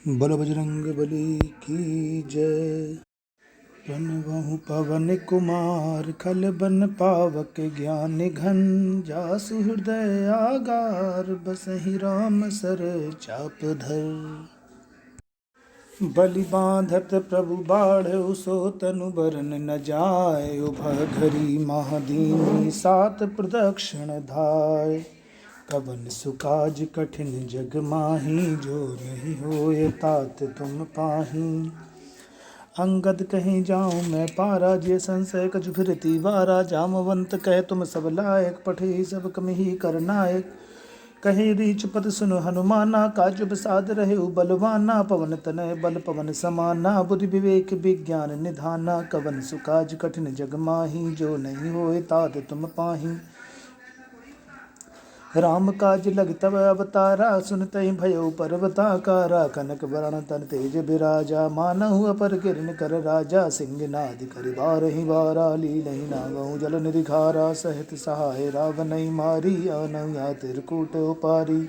बल बजरंग बली की जय। बनवहु पवन कुमार खल बन पावक ज्ञान घन। जासु हृदय आगार बसहि राम सर चाप धर। बलि बांधत प्रभु बाढ़ सो तनु बरन न जाय। उभय घरी महादीनी सात प्रदक्षिण धाय। कवन सुकाज कठिन जग माही जो नहीं होए तात तुम पाही। अंगद कहीं जाऊं मैं पारा जे संशय कछु फिरती वारा। जामवंत कह तुम सब लायक पठे सब कम ही कर नायक। कहीं रीच पद सुनो हनुमाना काज बसाद रहे बलवाना। पवन तनय बल पवन समाना बुद्धि विवेक विज्ञान निधाना। कवन सुकाज कठिन जग माही जो नहीं होए तात तुम पाही। राम काज लग तब अवतारा सुनतहि भयो पर्वताकारा। कनक वरण तन तेज बिराजा मानहु अपर किरण कर राजा। सिंहनाद करि बारहि बारा लीलहि नागहु जल निधि खारा। सहित सहाय रावणहि मारी आनहु या तिरकूट उपारी।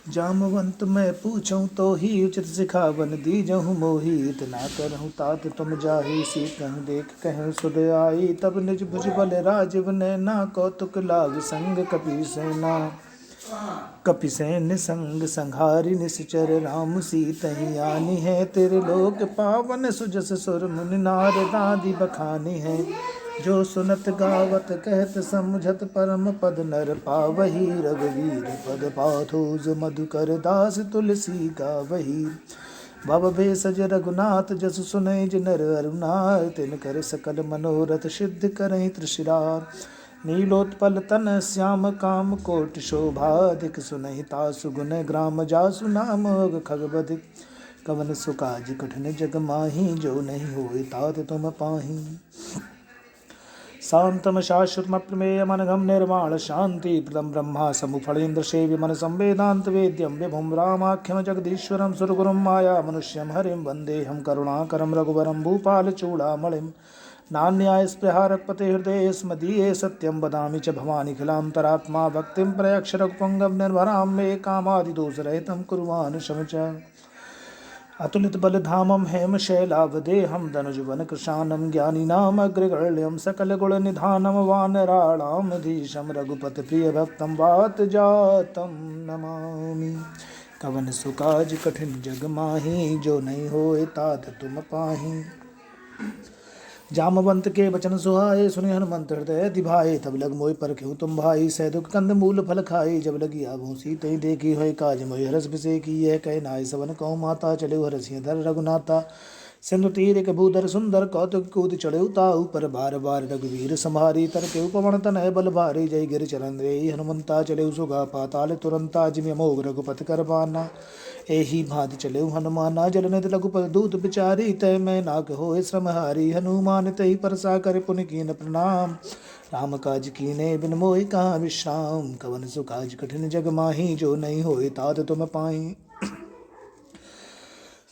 जामवंत मैं पूछूं तो ही उचित सिखावन दीजहु मोहि। इतना करहु तात तुम जाहि सीतहु देख कहु सुध आई। तब निज भुज बल राजीव नैना कौतुक लाग संग कपि सेना। कपि सैन्य संग संहारि निश्चर राम सीतहि आनी है। तेरे लोक पावन सुजस सुर मुनि नारद आदि बखानी है। जो सुनत गावत कहत समुझत परम पद नर पावही। रघुवीर पद पाथोज मधुकर दास तुलसी गावही। भव भेषज रघुनाथ जस सुनय जिनर अरुणार। तिनकर सकल मनोरथ सिद्ध करहि त्रिशिरार। नीलोत्पल तन श्याम काम कोटि शोभा। अधिक सुनहि तासु गुण ग्राम जासु नाम खगबधिक। कवन सुकाज कठिन जग माही जो नहीं होए तात तुम पाही। शांतम शाश्वतम प्रमेय मनघम निर्माण शांति प्रदम ब्रह्मा समुफलेन्द्र सेव्य मन संवेदांत वेद्यम विभुम रामाख्यम जगदीश्वरम सुरगुरुम माया मनुष्यम हरिम वंदेहम करुणाकरम रघुवरम भूपाल चूड़ामणिम। नान्याय स्पृहारकपते हृदय स्मदीये सत्यम वदामि च भवानीखिलांतरात्मा भक्तिं प्रयक्ष रघुपुंगव निर्भरां मे कामादिदोषरहितं कुर्वाण शमच। अतुलित बलधामं हेम शैलावदेहं धनुजवन कृशानं ज्ञानिनाम अग्रगण्यं सकल गुण निधानं वानराणामधीशं। रघुपति प्रिय भक्तं वात जातं नमामि। कवन सुकाज कठिन जग माही जो नहीं होए तात तुम पाही। जामवंत के वचन सुहाए सुनि हनुमंत हृदय दिभाए। तब लग मोहि परखेउ तुम भाई सह दुख कंद मूल फल खाए। जब लगी आभूं सीतहि देखी होय काज मोहि हरस बिसेकी। यह कह नाय सवन कहु माता चले हरसिय धर रघुनाथा। सिंधु तीर एक भूधर सुंदर कौतुक कूद चढ़े ताऊ पर। बार बार रघुवीर संहारी तरके पवन तनय बल भारी। जय गिर चरण रे हनुमंता चले सुगा पाताल तुरंता। जिमि अमोघ रघुपति कर बाना एही भांति चले हनुमाना। जलनिध लघुपति दूत बिचारी तय मैं नाक होए श्रमहारी। हनुमान तहि परसा कर पुनि कीन प्रणाम। राम काज कीने बिन मोहि कहाँ विश्राम। कवन सुकाज कठिन जग माही जो नहीं होए तात तुम पाई।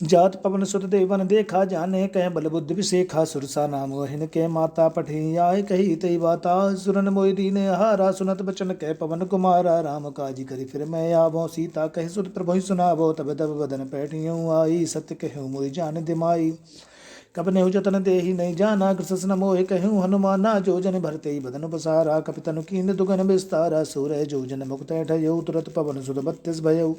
जात पवन सुत देवन देखा जाने कह बल बुद्धि विसेखा। सुरसा नाम वहिन के माता पठी आय कही तई बाता। सुरन मोहि दीने हारा सुनत बचन कह पवन कुमारा। राम काज करी फिर मैं आवो सीता कह सुत प्रभु सुनावो। तब तब बदन पैठियों आई सत्य कहूँ मोहि जान दिमाई। कब नेहु जतन देहि नहीं जाना कृष्ण मोहि कहूँ हनुमाना। जो जन भरते ही बदन पसारा कपितनु कीन दुगन विस्तारा। सूरय जो जन मुक्त ठयो तुरत पवन सुत 32 भयउ।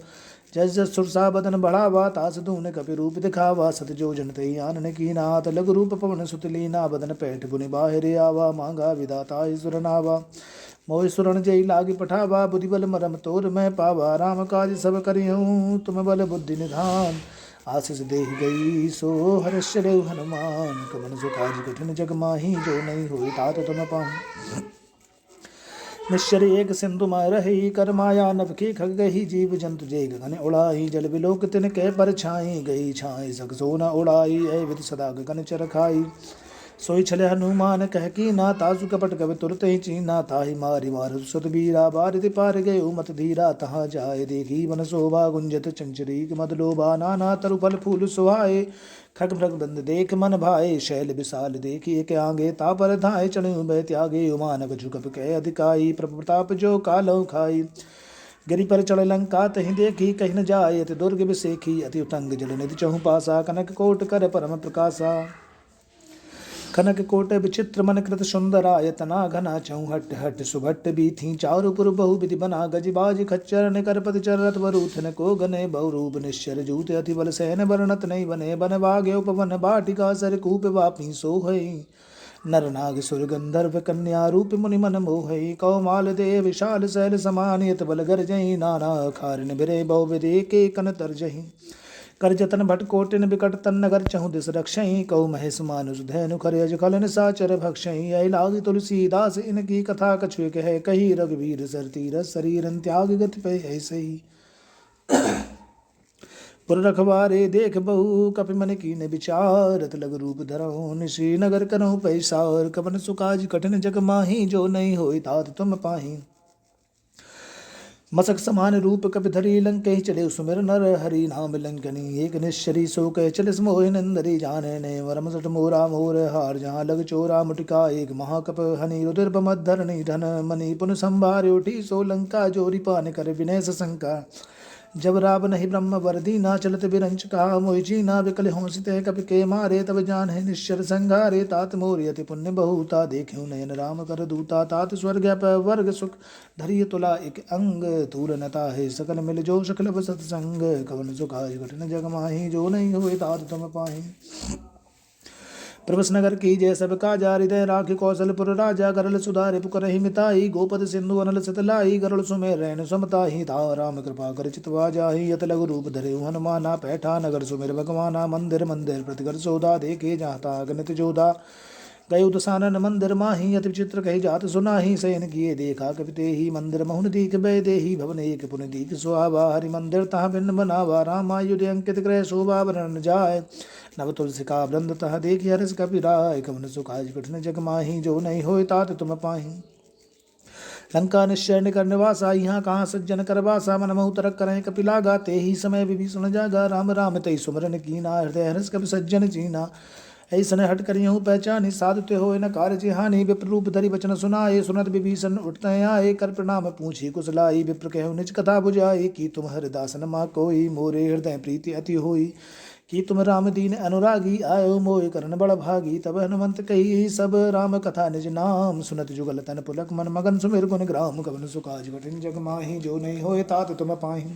जस जस सुरसा बदन बढ़ावा तास धून कपि रूप दिखावा। सत जो जन तहि आनन कीना हाथ लघु रूप पवन सुत लीना। बदन पैठ बुनि बाहिर आवा मांगा विधाता सुरनावा। मोहि सुरन जय लागी पठावा बुद्धि बल मरम तोर मैं पावा। राम काज सब करिहूँ तुम बल बुद्धि निधान। आशीष देहि गई सो हर्ष चढ़ेउ हनुमान। कवन सुकाज कठिन जग माही जो नहीं होए तात तुम पाही। निश्चर एक सिंधु माय रही कर माया नभ के खग गही। जीव जंतु जे गगन उड़ाई जल बिलोक तिन कह पर छाई। गई छाई सक सो न उड़ाई ऐ विधि सदा गगन चर खाई। सोई छले हनुमान कह की ना तासु कपट कवि तुरत ही चीना। ताहि मारी मार सुत बीरा बारिधि पार गए मत धीरा। तहाँ जाए देखी वन शोभा गुंजत चंचरीक मद लोभा। नाना तरु फल फूल सुहाए खग मृग बंद देख मन भाए। शैल विशाल देखी एक आगे तापर धाय चढ़ भय त्यागे। उमानक झुकप कह अधिकाई प्रभु प्रताप जो कालौ खाई। गिरि पर चढ़ लंका तहि देखी, कहीं न जाय अति दुर्ग विसेखी। अति उतंग जल निधि चहु पासा, कनक कोट कर परम प्रकाशा। कनक कोट विचित्र मन कृत सुंदराय, तना घना चहु हट हट सुभट बीथी। चारु पुर बहु विधि बना, गजबाज खच्चर ने करपति चरत वरूथन को गने। बहुरूप निश्चर जूत अति बल सहन, बरनत नहीं बने। बन बागे उपवन बाटिका, सर कूप वापी सोहई। नर नाग सुर गंधर्व कन्या, रूप मुनि मन मोहई। कौमाल देह विशाल शैल समान, यत बल गरजई। नाना खारिन बिरे बहुविधि, के कन तरजही। कर जतन भट कोटिन बिकट तन, नगर चहु दिस रक्षई। कौ महेश मानुष धैनु खरयज, खल निसाचर भक्षई। आई लागी तुलसीदास इनकी कथा, कछु कह कही। रघुवीर सर तीरथ शरीरन, त्याग गति पे ऐसई। पुर रखवारे देख बहु, कपि मन कीन विचारत। लग रूप धरहु निशी, नगर करहु पैसार। कवन सुकाज कठिन जग माही, जो नहीं होई तात तुम पाही। मसक समान रूप कपि धरी, लंकेहि चले सुमिर नर हरि। नाम लंकनी एक निश्चरी, सो कह चले मोहि नंदरी। जाने ने वरम सठ मोरा मोर हार, जहाँ लग चोरा मुटिका एक। महाकप हनि रुधिर बमद्धरणी, धन मणि पुन संभार उठी। सो लंका जोरी, पान कर विनय सशंका। जब रावण ही ब्रह्म वरदीना, चलत बिरंच कहा मोहि जीना। विकल होंसित कपि के मारे, तब जान है निश्चर संघारे। तात मोर अति पुण्य बहुता, देख्यु नयन राम कर दूता। तात स्वर्ग वर्ग सुख, धरिय तुला एक अंग। तूर नता है सकल मिल जो, सकल सत्संग। कवन सुखाय कठिन जग माही, जो नहीं हुए तात तुम पाही। प्रभस नगर की जय सब काजा, हृदय राखि कौशलपुर राजा। गरल सुधारे पुकरहि मिताई, गोपद सिंधु अनल सतलाई। गरल सुमेर रैन समताही, धा राम कृपा कर चितवा जाही। यत लघु रूप धरे हनुमाना, पैठा नगर सुमेर भगवाना। मंदिर मंदिर प्रतिगर सोधा, देखे जाता गणित जोधा। गये दसानन मंदिर माही, अति विचित्र कही जात सुनाही। शयन किए देखा कपि तेहि, मंदिर महुन दीख भय देहि। भवन एक पुन दीख सुहावा, हरि मंदिर तहाँ भिन्न बनावा। रामायुध अंकित ग्रह शोभा, वर्णन जाय। नव तुलसिका वृंद तह देखि, हर्ष कपि राय। कवन सुखाय कठिन जग माही, जो नहीं होय तात तुम पाही। लंका निश्चय निकर निवासा, यहाँ कहाँ सज्जन करवासा। मन महु तरक करें कपि लागा, ते ही समय विभीषण जागा। राम राम तई सुमरन कीना, हृदय हर्ष कपि सज्जन चीना। ऐसन हट करियहु पहचानी, साधु ते होय न कार्य हानि। विप्र रूप धरि वचन सुनाए, सुनत विभीषण उठते आए। कर प्रणाम पूछी कुशलाई, विप्र कहु निज कथा बुझाई। की तुम हरिदासन मा कोई, मोरे हृदय प्रीति अति होई। कि तुम राम दीन अनुरागी, आयो मोय करण बड़ भागी। तब हनुमंत कही सब राम कथा निज नाम, सुनत जुगल तन पुलक मन मगन सुमिर गुण ग्राम। कवन सुकाज कठिन जग माही, जो नहीं होय तात तुम पाही।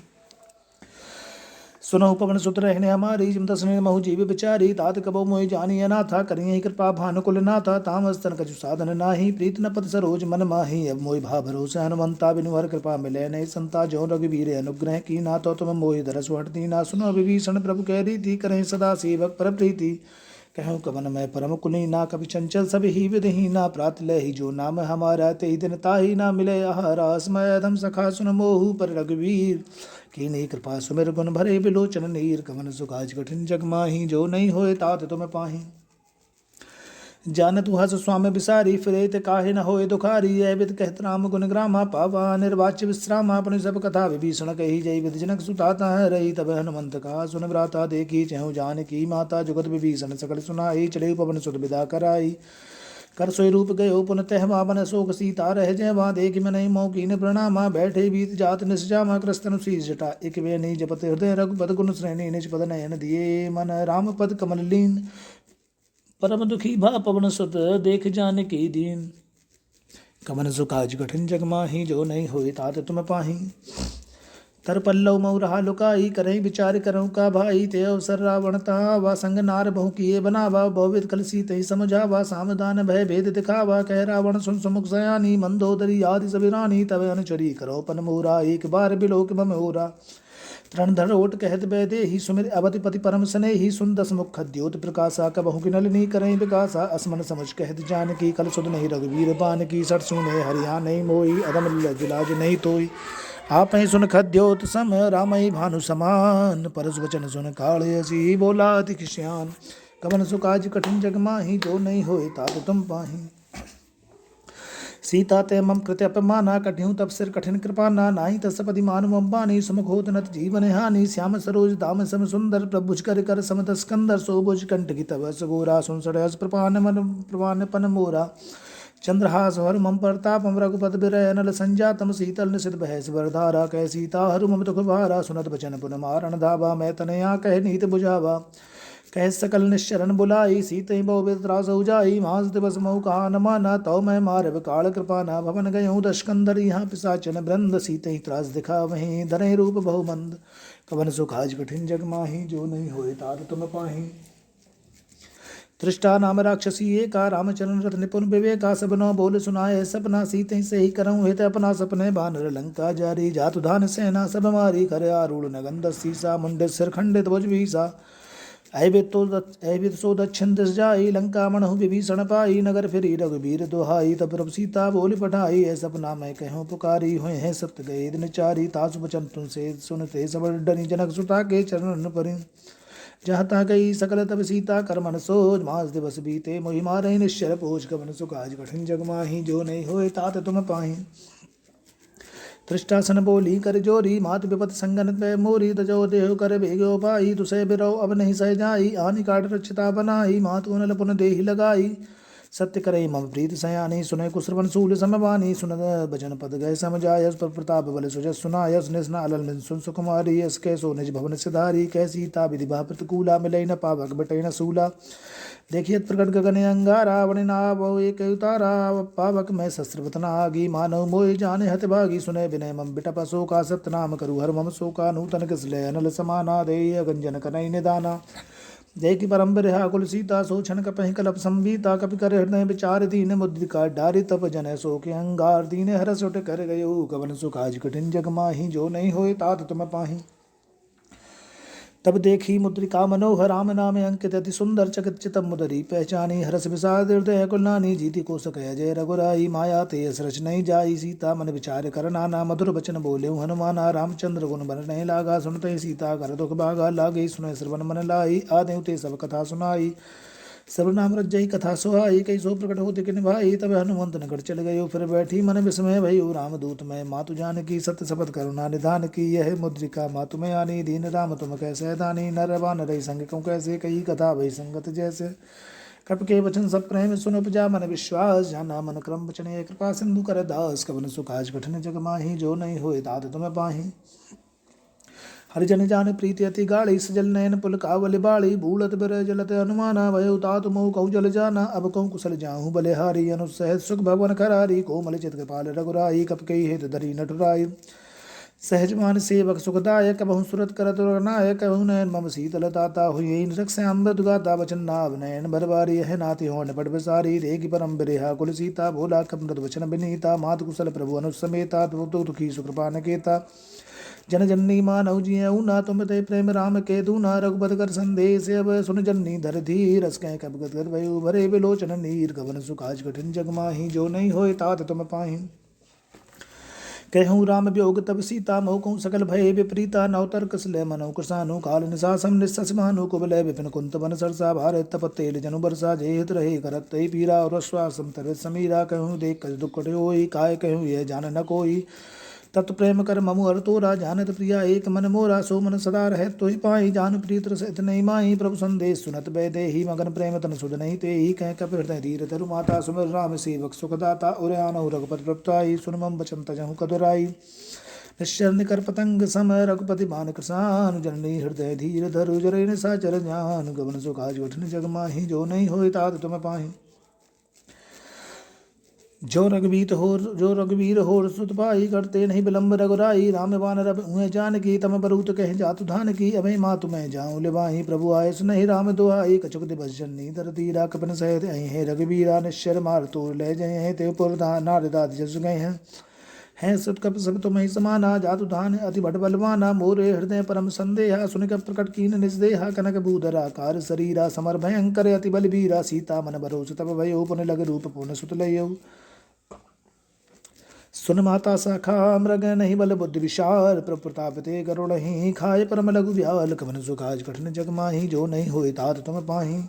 सुनहु पवन सुत रहने हमारी, जिम तस्ने महु जीव बिचारी। तात कबो मोहि जानी अनाथा, करिए कृपा भानुकुल नाथा। तामस तन कछु साधन नाही, प्रीत न पद सरोज मन माही। अब मोहि भा भरोसे हनुमंता, बिनु हर कृपा मिले नहीं संता। जो रघुवीर अनुग्रह की ना, तो तुम मोहि दरस हट दीना। सुनो विभीषण प्रभु कह रीति, करें सदा सेवक पर प्रीति। कहूँ कवन मैं परम कुलीना, कभी चंचल सब ही विधहीना। प्रात ले ही जो नाम हमारा, ते ही दिन ताही ना मिले आहारा। समय अधम सखा सुन मोहु, पर रघुवीर की नहीं कृपा सुमिर गुण भरे। बिलोचन नीर, कवन सुकाज कठिन जग माही, जो नहीं होए तात तुम पाही। जान तू हस स्वामी बिसारी, फिरे ते काहे न होए दुखारी। यह विद कहत राम गुण ग्रामा, पावा निर्वाच्य विश्रामा। अपनी सब कथा विभीषण कही, जय विद जनक सुताता है रही। तब हनुमंत कहा सुन भ्राता, देखी चहु जान की माता। जुगत विभीषण सकल सुनाई, चले पवन सुत विदा कराई। कर सोई रूप गयो पुन तहवा, बन शोक सीता रह जयवा। देख में नहीं मौकीन प्रणामा, बैठे बीत जात निसजामा। क्रस्तन शीस जटा एक वे नहीं, जपत हृदय रघुपद गुण श्रेणी। निज पद नयन दिए, मन राम पद कमल लीन। परम दुखी भा पवन सुत, देख जान की दीन। कवन सुकाज कठिन जग माही, जो नहीं होई तात तुम पाही। तर पल्लव मऊ रहा लुकाई, करहीं विचार करऊँ का भाई। ते अवसर रावण तहावा, संग नार बहु किए बनावा। बहुविध कल सीत ही समझावा, सामदान भय भेद दिखावा। कह रावण सुन सुमुख सयानी, मंदोदरी आदि सबिरानी। तब अनुचरी करो पन मोरा, एक बार बिलोक बमोरा। तरण धर ओट कहत बह देहि, सुमिर अवति पति परम स्नेहि। सुन दस मुख खद्योत प्रकाशा, कबहु की नलिनी करें विकासा। असमन समझ कहत जानकी, कल सुध नहीं रघुवीर बान की। सठ सुने हरिया नहीं मोई, अदम लज लाज नहीं तोई। आप ही सुन खद्योत सम, रामई भानु समान। परस वचन सुन काले हसी, बोला अति खिस्यान। कवन सुकाज कठिन जग माही, जो नहीं होए तात तुम पाही। सीता ते मम कृत्य अपमाना, कठिन तप सिर कठिन कृपाना। नाही तत्सपति मानु अम्बानी, सुमुख होत नत जीवन हानि। श्याम सरोज दाम सम सुंदर, प्रभुज कर कर समत स्कंदर। सोबुज कंठ की तब सगोरा, सुन सड़स प्रपान मन प्रवान पन मोरा। चंद्रहास हर मम प्रतापम रघुपत बिरय नल संजातम शीतल निशित बहस वरधारा कह सीता हरु मम दुख भारा सुनत बचन पुन मारन धावा मैं तनया कह नीत बुझावा कह सकल निश्चरण बुलाई सीते बहु वित्रास जाई मांस दिवस महु कहा न माना तौ मैं मारव काल कृपाना भवन गयऊँ दशकंदर यहाँ पिसाचन वृंद सीते त्रास दिखा वहीं धरे रूप बहुमंद कवन सुख आज कठिन जग माही जो नहीं होए तात तुम पाही दृष्टा नाम राक्षसी एका रामचरण रथ निपुण विवेका सब नौ बोल सुनाए सपना सीते से ही करऊँ हित अपना सपने बानर लंका जारी जातु धान सेना सब मारी कर आरूढ़ नगंध सीसा मुंड सिर खंडित भुज भीसा ऐबित सो दक्षिण दिस जाई लंका मणहु विभीषण पाई नगर फिरी रघुबीर दोहाई तब प्रभु सीता बोल पठाई है सपना मैं कहूँ पुकारी हुए हैं सत्य गए दिन चारी तासु बचन तुमसे सुनते सब डरी जनक सुता के चरण परि जहाँ ता गई सकल तब सीता कर मन सोच मास दिवस बीते मोहि मारे निश्चर पोज कवन सुख आज कठिन जग माही जो नहीं होए तात तुम पाही दृष्टासन बोली कर जोरी मात विपत संगन पे मोरी तजो देह कर भेगो पाई तुसे बिरो अब नहीं सह जाई आनि काट रक्षिता बनाई मात उनल पुन देहि लगाई सत्य करे मम प्रीत सयानी सुने कुश्रवन सूल समवानी सुन भजन पद गए समझायस पर प्रताप बल सुजस सुनायस निस्न अलल मिन सुन सुकुमारी यस कैसो निज भवन सिधारी कै सीता विधि भा प्रतिकूला मिलई न पावक बटई न सूला देखियत प्रकट गगन अंगारा वनि नाव एक उतारा पावक में शस्त्रवत आगी मानव मोहि जाने हत भागी सुने विनय मम बिटप शोका सत्य नाम करू हर मम शोका नूतन किसले अनल समाना देय गंजन कनई निदाना देखि परम बिरहा कुल सीता सो छन कपहि कलप संबीता कपि कर हृदय विचार दीन मुद्रिका डारि तप जन सो के अंगार दीन हरस उठ कर गयो कवन सुख आज कठिन जग माही जो नहीं होए तात तुम पाही तब देखी मुद्रिका मनोहर राम नाम अंकित अति सुंदर चकित चितम मुदरी पहचानी हरस विषाद हृदय कुलनानी जीति को सकय जय रघुराई माया ते रच नहीं जाई सीता मन विचार कर नाना मधुर बचन बोले हनुमाना रामचंद्र गुण बन नहीं लागा सुनते सीता कर दुख भागा लागे सुन श्रवण मन लाई आदेव ते सब कथा सुनाई सर्वनाम रज्जई कथा सुहाई कई सो प्रकट होते कि निभाई तब हनुमंत निकट चल गयो फिर बैठी मन विस्मय भई रामदूत में मातु जान की सत्य शपथ करुणा निधान की यह मुद्रिका मातु में आनी दीन राम तुम कैसे दानी नर बान रही संग क्यों कैसे कही कथा भई संगत जैसे कप के वचन सब प्रेम सुन उपजा मन विश्वास जाना मन क्रम वचन कृपा सिंधु कर दास कवन सुख आज कठिन जग माही जो नहीं होए तात तुम पाही हरिजन जान प्रीति अति गाढ़ी सजल नयन पुल कावल बाड़ी भूलत बिर जलत अनुमाना भयो तात मोह कहु जल जाना अब कहूँ कुशल जाहूँ बलिहारी अनुसहज सुख भवन करारी कोमल चित कृपाल रघुराई कप कई हेत धरी नटुराई सहजमान सेवक सुखदायक बहु सुरत करत नायक कहूँ नयन मम शीतल ताता हुई रक्षामृत गाता वचन नाभ नयन भरवारी है नाति हो निपट विसारी रेगी परम बिरेहा कुल सीता भोला कमृत वचन विनीता मात कुशल प्रभु अनुसमेता दुखी सुकृपा नकेता जन जननी मानव जिय ऊना तुम ते प्रेम राम के दूना रघुपत कर संदेश अब सुन जननी धर धीर रस कह कब गद भयो भरे विलोचन नीर कवन सुख आज कठिन जग माही जो नहीं होए तात तुम पाही कहूँ राम वियोग तब सीता मोह कहूँ सकल भय विपरीता नवतर कसले मनो कृसानु काल निशासम निस्समानु कुबलय विपिन कुंत वन सरसा भारत तप तेल जनु बरसा जेहित रहे करत तय पीरा और श्वासम तरत समीरा कहूँ देख कछ दुख होई काय कहूँ यह जान न कोई तत् प्रेम कर ममु हर तोरा जानत प्रिया एक मन मोरा सो मन सदा रह तो ही पाई जान प्रीत रसित नहीं माही प्रभु संदेश सुनत बै देही मगन प्रेम तन सुध नहीं ते ही कह कप हृदय धीर धरु माता सुमिर राम सेवक सुखदाता उरयान रघुपति प्रपताई सुन मम बचन तजहु कदुराई निश्चर निकर पतंग सम रघुपति मान कृसान जननी हृदय धीर धरु जरे निसाचर ज्ञान गवन सुख आज कठिन जग माही जो नहीं होए तात तुम पाही जो रघुवीर होर सुत पाई करते नहीं विलम्ब रघुराई राम बानर हुए जान की तम बरूत कह जातु धान की अभय मातु मैं जाऊँ लिवाही प्रभु आय सुनहि राम दुआई कछुक दिवस जननी धर तीरा कपन सहित है रघुवीरा निश्चर मार तोड़ ले जय हैं ते पुरधान नारदाद जस गए हैं सुत कप सब तुम ही समाना जातु धान अति भट बलवाना मोरे हृदय परम संदेहा सुन कप प्रकट कीन निस्देहा कनक भूधरा कार शरीरा समर भयंकर अति बलबीरा सीता मन भरोस तब भयो पुन लग रूप पुन सुत लयो सुन माता शाखा मृग नहीं बल बुद्धि विशाल प्रताप ते गरुड़ ही खाए परम लघु व्याल कवन सुख आज कठिन जग माही जो नहीं होए तात तुम पाही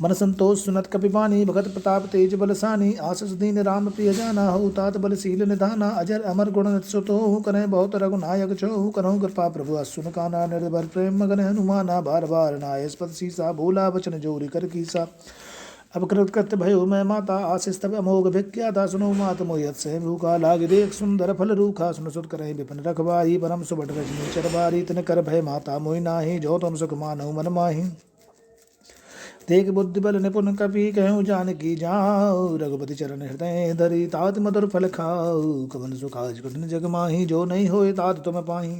मन संतोष सुनत कपिपानी भगत प्रताप तेज बलसानी आशीष दीन राम प्रिय जाना हो तात बलशील निधाना अजर अमर गुण सुतो करें बहुत रघुनायक छो करो कृपा प्रभु असुन काना निर्भर प्रेम मगन हनुमाना बार बार नायस्पत सीसा भोला बचन जोरी कर कीसा अब कृत भयो मैं माता आशीष तब अमोघ भिख्याता सुनो मात मोयत से भूखा लाग देख सुंदर फल रूखा सुन सुत करहि विपिन रखवारी परम सुबट रजनी चरबारी तिन कर भय माता मोहि नाही जो तुम सुख मानो मन माही देख बुद्धि बल निपुण कपि कहूँ जानकी जाओ रघुपति चरण हृदय धरी तात मधुर फल खाओ कवन सुखाज कठिन जग माही जो नहीं होए तात तुम पाही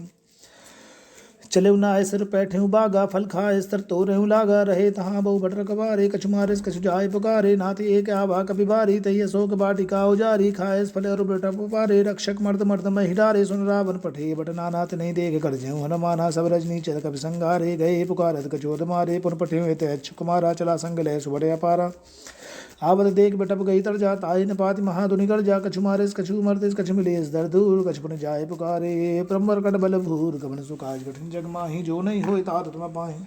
चले ना सिर पैठे बागा फल खाए स्तर तो रहूँ लागा रहे तहाँ बहु बटर कबारे कछु मारिस कछु जाय पुकारे नाति एक आभा कपि बारी तही शोक बाटिका उजारी खाए फल और बेटा पुपारे रक्षक मर्द मर्द महिडारे सुन रावण पठे बट नानाथ नहीं देख कर ज्यों हनुमाना सब रजनी चल कपि संगारे गए पुकारत कचोद मारे पुन पठे ते अच्छु कुमारा चला संग लय सुबड़े अपारा आवत देख बटप गई तर जा ताई न पाति महाधुनि कर जा कछु मारेस कछु मरतेस कछु मिलेस दर दूर कछु पुन जाय पुकारे प्रमर कट बल भूर कवन सुकाज कठिन जग माही जो नहीं होय तात तुम पाहि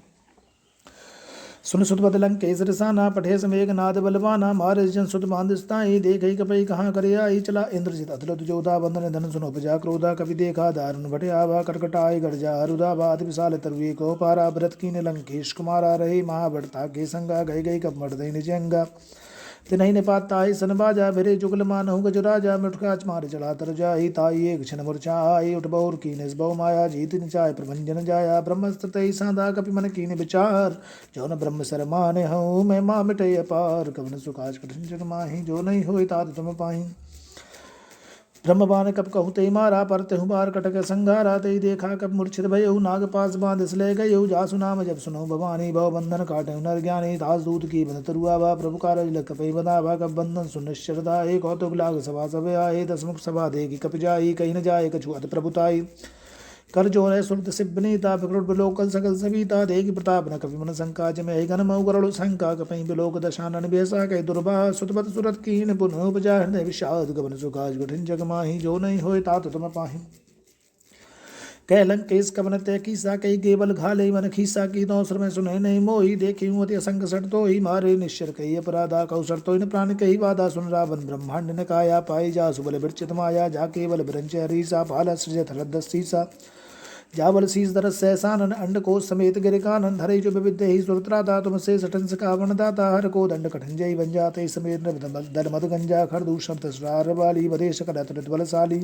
सुन सुत बद लंकेश रसाना पठे समेघ नाद बलवाना मारे जन सुत बांधिस्ताई देख कपई कहाँ करे आई चला इंद्रजित अतुलत जोधा बंधन धन सुनो उपजा क्रोधा कवि देखा दारुण भटे आभा कटकटाई गरजा रुदा बात विशाल तरवी को पारा व्रत की लंकेश कुमारा रही महाभरता के संगा गई गई कप मर्दई निजंगा तिनहि ने पाताई सन बाजा भिरे जुगल मानहु गज राजा मिठकाच मार चढ़ा तर जाई ताई एक क्षण मूर्छा आई उठ बौर कीने बहु माया जीत निचाय प्रभंजन जाया ब्रह्मस्तई सांदा कपि मन कीने विचार जो न ब्रह्म सर माने हूँ मैं माँ मिटे अपार कवन सुकाज कठिन जग माही जो नहीं होई तात तुम पाही ब्रह्मबान कब कहु ते मारा परते हूँ बार कटक संघारा ते देखा कब मूर्छित भयउ नाग पास बांध ले गयउ जासु नाम जब सुनो भवानी भव बंधन काटे नर ज्ञानी दास दूत की बन तरुआवा प्रभु कारज लख पई बदावा कब बंधन सुन शरदा एक कौतुक लाग सभा सब आए दसमुख सभा देगी कप जाई कहीं न जाए कछुअत प्रभुताई कर जो है सुरत सिबनीता विकरुट बिलोकल सकल सविता देगी प्रताप न कवि मन शंका जमे घन मऊ गरुड़ शंका कपई बिलोक दशानन बेसा कह दुर्बा सुतपत सुरत कीन पुनः उपजा हृदय विषाद गवन सुकाज कठिन जग माही जो नहीं होय तात तुम पाही कह लंकेश कवन तय कीसा कई केवल घाले मन खीसा की दौसर में सुने नहीं मोही देखी अति असंग सट तो ही मारे निश्चर कही अपराधा कौसर तो इन प्राण कही वादा सुन रावण ब्रह्मांड न काया पाई जा सुबल बिरचित माया जा केवल ब्रंच हरीसा पाल सृजत हरदीसा जावल शीस दरस सहसानन अंड को समेत गिर कानन धरे जो विविध ही सुरत्राता तुम से सटन सकावन दाता हर को दंड कठन जय बन जाते समेत दल मद गंजा खरदूषण तस्रार वाली वदेश करत बलशाली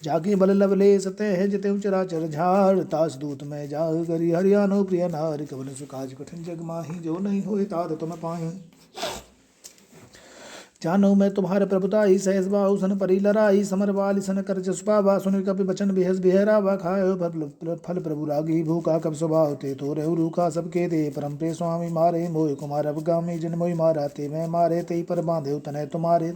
जाके बल लवले सते है जिते चराचर झाड़ तास दूत में जा करी हरियाणो प्रिय नार कवन सुकाज कठिन जग माही जो नहीं होए तात तुम पाही जानो मैं तुम्हारे प्रभुताई सहस बाहु सन परी लराई समर वाली सन कर जसपावा सुन कपि बचन बिहस बिहरावा खायो फल प्रभु रागी भूखा कब स्वभाव ते तो रहु रूखा सबके दे परम प्रिय स्वामी मारे मोह कुमार अवगामी जिन मोहि मारा ते मैं मारे ते पर बांधे तनय तुम्हारे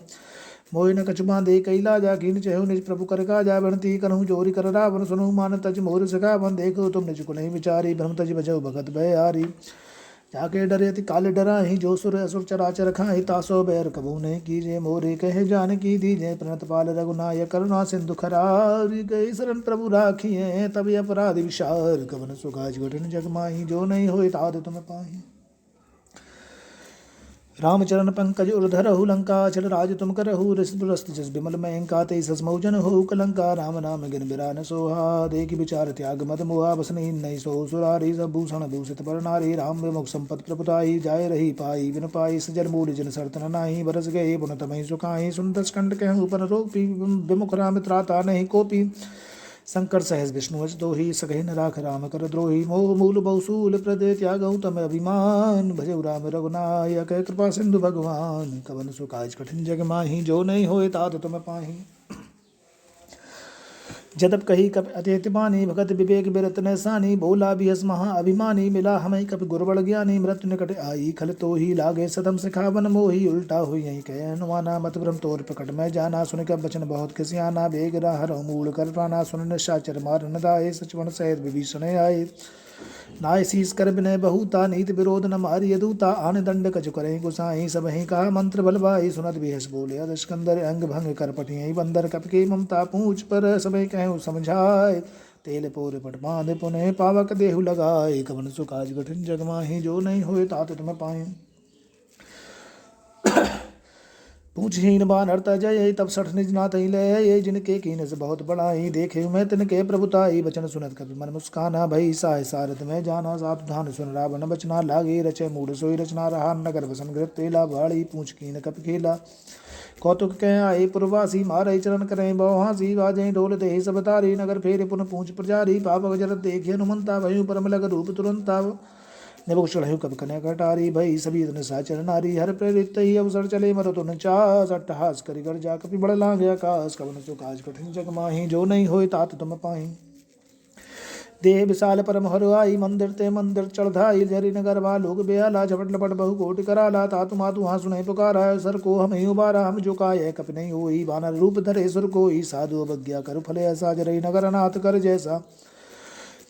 मोहि न कछु बांधे कैला जा कीन चहु निज प्रभु कर का जा बनती करहूँ जोरी कर रावण सुनु मान तज मोर सका बन देखो तुम निज को नहीं विचारी भ्रम तज बजो भगत भय हारी जाके डरे अति काल डरा ही जो सुर असुर चराचर खाई तासो बैर कबू नहीं कीजे मोरे कहे जान की दीजे प्रणत पाल रघुनाय करुणा सिंधु खरार गई शरण प्रभु राखिए तब अपराध विशार कवन सुखाज घटन जग माही जो नहीं होए तात तुम पाही रामचरण पंकज उर्धरहु लंका चल राज तुम करहु रस्त जस बिमल मयंका ते ससमौजन हो कलंका राम नाम गिन बिरान सोहा देखि विचार त्याग मद मोहा बसनी नहीं सो सुरारी सब भूषण भूषित पर नारी राम विमुख संपत प्रभुताई जाय रही पाई बिन पाई सजन मूल जन सरतन नाही बरस गए पुन तमहि सुखाई सुनतस कंठ कहूँ पर रोपी विमुख राम त्राता नहीं कोपी शंकर सहज विष्णु अज दोही सगहि न राख राम कर द्रोही मोह मूल बहुसूल प्रदे त्यागऊ तम अभिमान भजऊ राम रघुनायक कृपा सिंधु भगवान कवन सुकाज कठिन जग माही जो नहीं होए तात तुम पाही जदप कही कप अत्यति बानी भगत विवेक बिरत न सानी बोला बिहस महा अभिमानी मिला हमें कप गुरबड़ ज्ञानी मृत्यु निकट आई खल तो ही लागे सदम सिखावन मोही उल्टा हुई यही कह अनुमाना मत भ्रम तोर प्रकट में जाना सुन का बचन बहुत किसियाना बेग राह मूल कर प्राणा सुन निशाचर मार न दाए सचवन सहित विभीषण आए नाय शीस कर विनय बहुता नीत विरोध न मारी यदूता आन दंड कछ करे गुसाई सब ही कहा मंत्र बलवाई सुनत बिहस बोले अदस्कंदर अंग भंग कर पटियई बंदर कपके ममता पूछ पर सब कहूँ समझाए तेल पोर पट बांध पुनः पावक देहु लगाए कवन सुकाज कठिन जग माही जो नहीं होए तात तुम पाए पूछहीन बानर तजय तब सठ निज नाथ ले ये जिनके कीन से बहुत बड़ाई देखे मैं तिनके प्रभुताई बचन सुनत कपि मन मुस्काना भई साय सारथ में जाना सावधान सुन रावण बचना लागे रचे मूड सोई रचना रहा नगर बसन गृत तेला भाड़ी पूछ कीन कपि खेला कौतुक कह आए पुरवासी मारे चरण करें बहुहासी बाजें ढोल दे सब तारी नगर फेर पुन पूछ प्रजारी पाप जरत देखे हनुमंता भयु परम लग रूप तुरंता नेबो चढ़ायु कब कन्या कटारी भई सभी इतने साचर नारी हर प्रेरित ही अवसर चले मर तुन चास अट्टहास करि कर जा कपि बड़ लांग आकाश कवन सो काज कठिन जग माही जो नहीं होय तात तुम पाही देह विशाल परम हरुआई मंदिर ते मंदिर चढ़ाई जरी नगर लोग बेला झपट लपट बहु कोटि कराला तातु मातु हाँ सुनहि पुकारा सर को हम ही उबारा हम जो काय कपि नहीं होई बानर रूप धरे सुर कोई साधु अवज्ञा कर फले ऐसा जरई नगर अनाथ कर जैसा